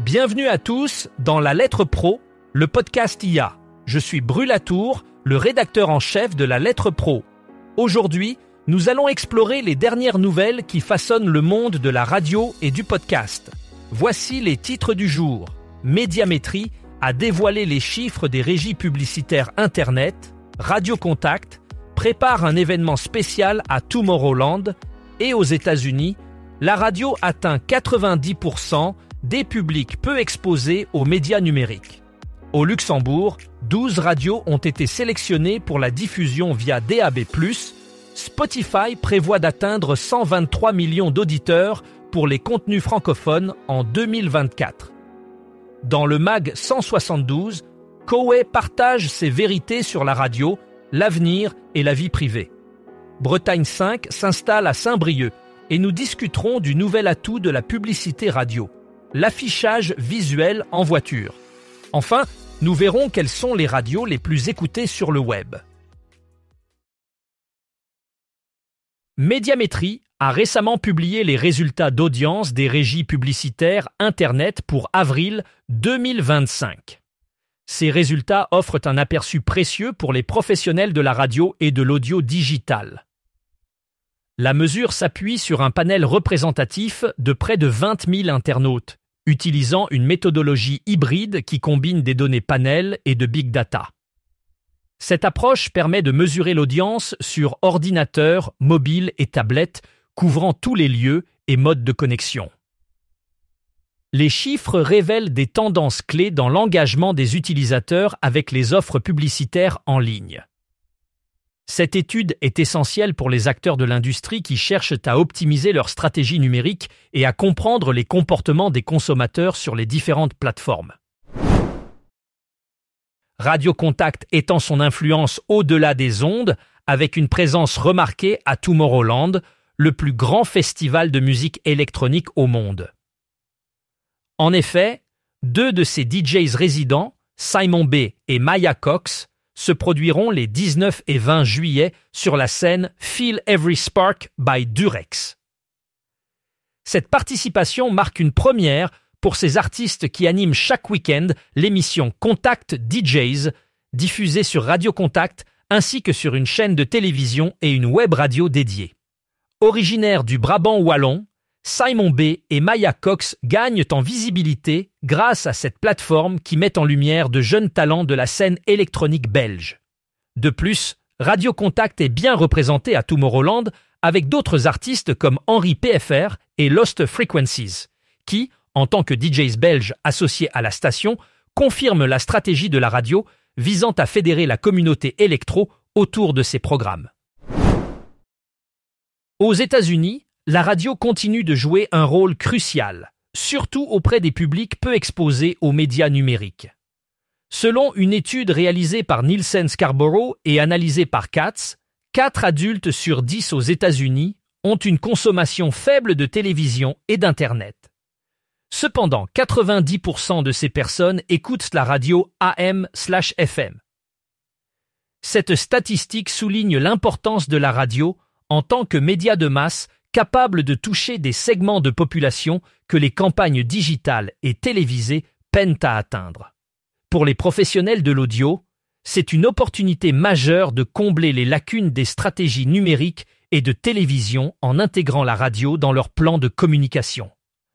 Bienvenue à tous dans La Lettre Pro, le podcast IA. Je suis Brulatour, le rédacteur en chef de La Lettre Pro. Aujourd'hui, nous allons explorer les dernières nouvelles qui façonnent le monde de la radio et du podcast. Voici les titres du jour. Médiamétrie a dévoilé les chiffres des régies publicitaires Internet. Radio Contact prépare un événement spécial à Tomorrowland. Et aux États-Unis, la radio atteint 90% des publics peu exposés aux médias numériques. Au Luxembourg, 12 radios ont été sélectionnées pour la diffusion via DAB+. Spotify prévoit d'atteindre 123 millions d'auditeurs pour les contenus francophones en 2024. Dans le MAG 172, Koé partage ses vérités sur la radio, l'avenir et la vie privée. Bretagne 5 s'installe à Saint-Brieuc et nous discuterons du nouvel atout de la publicité radio, l'affichage visuel en voiture. Enfin, nous verrons quelles sont les radios les plus écoutées sur le web. Médiamétrie a récemment publié les résultats d'audience des régies publicitaires Internet pour avril 2025. Ces résultats offrent un aperçu précieux pour les professionnels de la radio et de l'audio digital. La mesure s'appuie sur un panel représentatif de près de 20 000 internautes, utilisant une méthodologie hybride qui combine des données panel et de big data. Cette approche permet de mesurer l'audience sur ordinateur, mobile et tablette, couvrant tous les lieux et modes de connexion. Les chiffres révèlent des tendances clés dans l'engagement des utilisateurs avec les offres publicitaires en ligne. Cette étude est essentielle pour les acteurs de l'industrie qui cherchent à optimiser leur stratégie numérique et à comprendre les comportements des consommateurs sur les différentes plateformes. Radio Contact étend son influence au-delà des ondes avec une présence remarquée à Tomorrowland, le plus grand festival de musique électronique au monde. En effet, deux de ses DJs résidents, Simon B et Maya Cox, se produiront les 19 et 20 juillet sur la scène Feel Every Spark by Durex. Cette participation marque une première pour ces artistes qui animent chaque week-end l'émission Contact DJs, diffusée sur Radio Contact ainsi que sur une chaîne de télévision et une web radio dédiée. Originaires du Brabant wallon, Simon B et Maya Cox gagnent en visibilité grâce à cette plateforme qui met en lumière de jeunes talents de la scène électronique belge. De plus, Radio Contact est bien représenté à Tomorrowland avec d'autres artistes comme Henri PFR et Lost Frequencies, qui, en tant que DJs belges associés à la station, confirment la stratégie de la radio visant à fédérer la communauté électro autour de ses programmes. Aux États-Unis, la radio continue de jouer un rôle crucial, surtout auprès des publics peu exposés aux médias numériques. Selon une étude réalisée par Nielsen Scarborough et analysée par Katz, 4 adultes sur 10 aux États-Unis ont une consommation faible de télévision et d'Internet. Cependant, 90% de ces personnes écoutent la radio AM/FM. Cette statistique souligne l'importance de la radio en tant que média de masse capable de toucher des segments de population que les campagnes digitales et télévisées peinent à atteindre. Pour les professionnels de l'audio, c'est une opportunité majeure de combler les lacunes des stratégies numériques et de télévision en intégrant la radio dans leur plan de communication.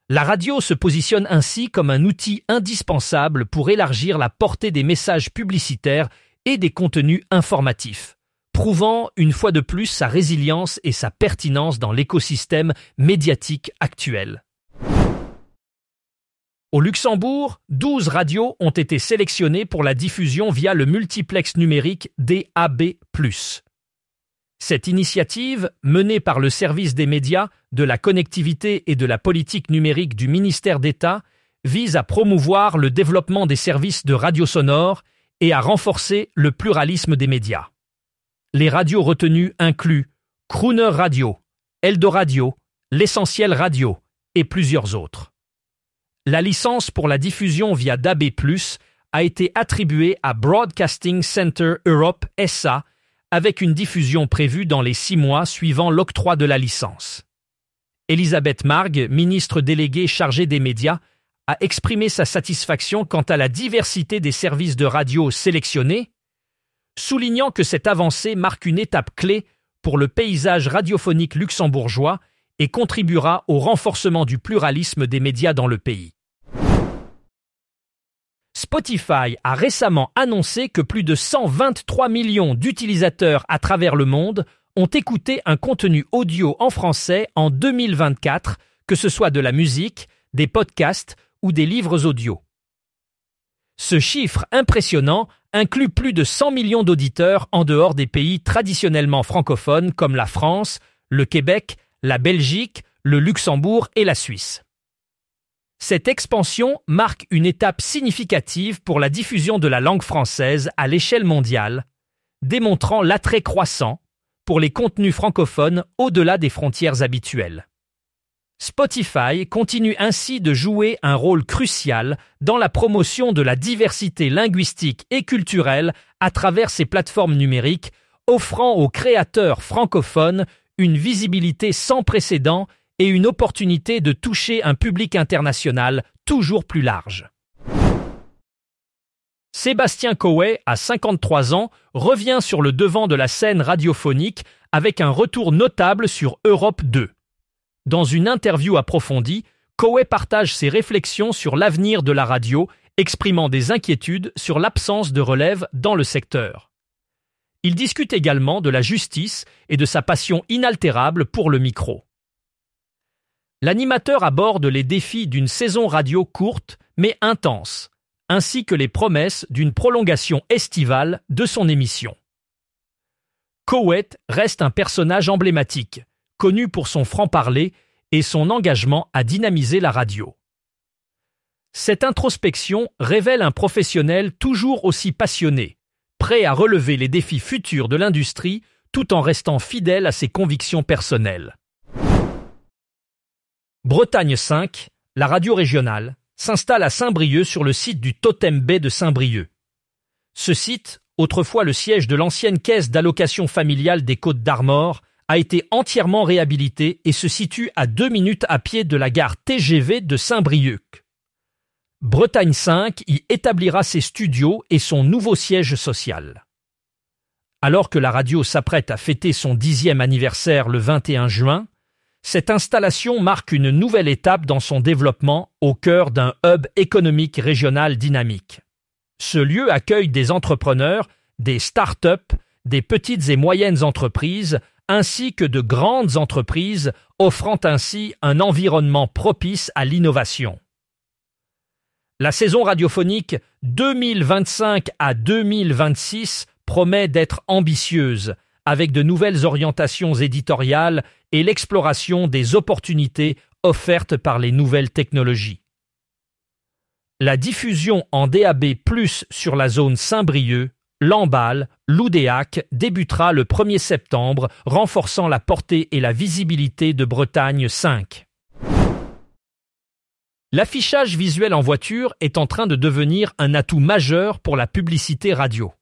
La radio se positionne ainsi comme un outil indispensable pour élargir la portée des messages publicitaires et des contenus informatifs, prouvant une fois de plus sa résilience et sa pertinence dans l'écosystème médiatique actuel. Au Luxembourg, 12 radios ont été sélectionnées pour la diffusion via le multiplex numérique DAB+. Cette initiative, menée par le service des médias, de la connectivité et de la politique numérique du ministère d'État, vise à promouvoir le développement des services de radio sonore et à renforcer le pluralisme des médias. Les radios retenues incluent Crooner Radio, Eldoradio, L'Essentiel Radio et plusieurs autres. La licence pour la diffusion via DAB+, a été attribuée à Broadcasting Center Europe SA avec une diffusion prévue dans les 6 mois suivant l'octroi de la licence. Elisabeth Margue, ministre déléguée chargée des médias, a exprimé sa satisfaction quant à la diversité des services de radio sélectionnés, soulignant que cette avancée marque une étape clé pour le paysage radiophonique luxembourgeois et contribuera au renforcement du pluralisme des médias dans le pays. Spotify a récemment annoncé que plus de 123 millions d'utilisateurs à travers le monde ont écouté un contenu audio en français en 2024, que ce soit de la musique, des podcasts ou des livres audio. Ce chiffre impressionnant inclut plus de 100 millions d'auditeurs en dehors des pays traditionnellement francophones comme la France, le Québec, la Belgique, le Luxembourg et la Suisse. Cette expansion marque une étape significative pour la diffusion de la langue française à l'échelle mondiale, démontrant l'attrait croissant pour les contenus francophones au-delà des frontières habituelles. Spotify continue ainsi de jouer un rôle crucial dans la promotion de la diversité linguistique et culturelle à travers ses plateformes numériques, offrant aux créateurs francophones une visibilité sans précédent et une opportunité de toucher un public international toujours plus large. Sébastien Coët, à 53 ans, revient sur le devant de la scène radiophonique avec un retour notable sur Europe 2. Dans une interview approfondie, Coët partage ses réflexions sur l'avenir de la radio, exprimant des inquiétudes sur l'absence de relève dans le secteur. Il discute également de la justice et de sa passion inaltérable pour le micro. L'animateur aborde les défis d'une saison radio courte mais intense, ainsi que les promesses d'une prolongation estivale de son émission. Coët reste un personnage emblématique, connu pour son franc-parler et son engagement à dynamiser la radio. Cette introspection révèle un professionnel toujours aussi passionné, prêt à relever les défis futurs de l'industrie tout en restant fidèle à ses convictions personnelles. Bretagne 5, la radio régionale, s'installe à Saint-Brieuc sur le site du Totem Bay de Saint-Brieuc. Ce site, autrefois le siège de l'ancienne caisse d'allocation familiale des Côtes-d'Armor, a été entièrement réhabilité et se situe à 2 minutes à pied de la gare TGV de Saint-Brieuc. Bretagne 5 y établira ses studios et son nouveau siège social. Alors que la radio s'apprête à fêter son 10e anniversaire le 21 juin, cette installation marque une nouvelle étape dans son développement au cœur d'un hub économique régional dynamique. Ce lieu accueille des entrepreneurs, des start-up, des petites et moyennes entreprises, ainsi que de grandes entreprises, offrant ainsi un environnement propice à l'innovation. La saison radiophonique 2025 à 2026 promet d'être ambitieuse, avec de nouvelles orientations éditoriales et l'exploration des opportunités offertes par les nouvelles technologies. La diffusion en DAB+ sur la zone Saint-Brieuc, Lamballe, Loudéac débutera le 1er septembre, renforçant la portée et la visibilité de Bretagne 5. L'affichage visuel en voiture est en train de devenir un atout majeur pour la publicité radio.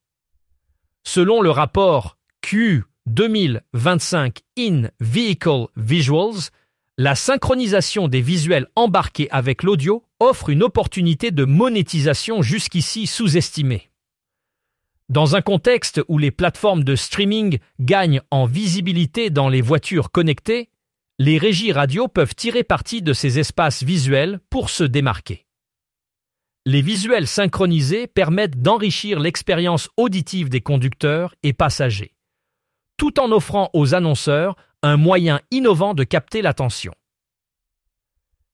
Selon le rapport Q 2025 In Vehicle Visuals, la synchronisation des visuels embarqués avec l'audio offre une opportunité de monétisation jusqu'ici sous-estimée. Dans un contexte où les plateformes de streaming gagnent en visibilité dans les voitures connectées, les régies radio peuvent tirer parti de ces espaces visuels pour se démarquer. Les visuels synchronisés permettent d'enrichir l'expérience auditive des conducteurs et passagers, tout en offrant aux annonceurs un moyen innovant de capter l'attention.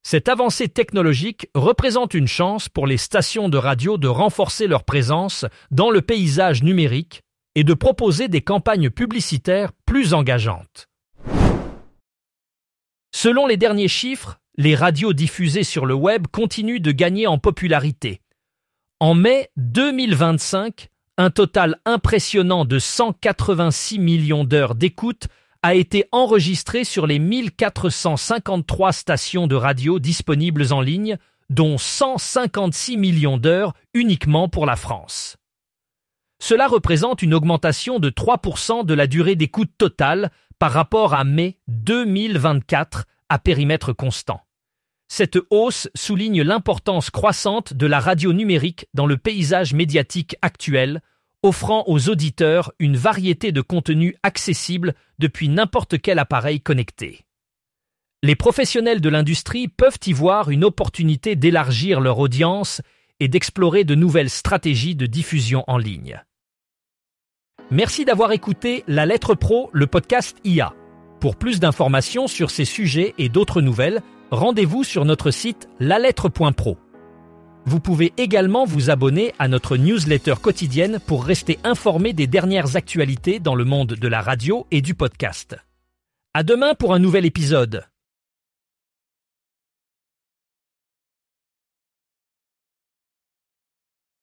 Cette avancée technologique représente une chance pour les stations de radio de renforcer leur présence dans le paysage numérique et de proposer des campagnes publicitaires plus engageantes. Selon les derniers chiffres, les radios diffusées sur le web continuent de gagner en popularité. En mai 2025, un total impressionnant de 186 millions d'heures d'écoute a été enregistré sur les 1453 stations de radio disponibles en ligne, dont 156 millions d'heures uniquement pour la France. Cela représente une augmentation de 3% de la durée d'écoute totale par rapport à mai 2024 à périmètre constant. Cette hausse souligne l'importance croissante de la radio numérique dans le paysage médiatique actuel, offrant aux auditeurs une variété de contenus accessibles depuis n'importe quel appareil connecté. Les professionnels de l'industrie peuvent y voir une opportunité d'élargir leur audience et d'explorer de nouvelles stratégies de diffusion en ligne. Merci d'avoir écouté La Lettre Pro, le podcast IA. Pour plus d'informations sur ces sujets et d'autres nouvelles, rendez-vous sur notre site lalettre.pro. Vous pouvez également vous abonner à notre newsletter quotidienne pour rester informé des dernières actualités dans le monde de la radio et du podcast. À demain pour un nouvel épisode.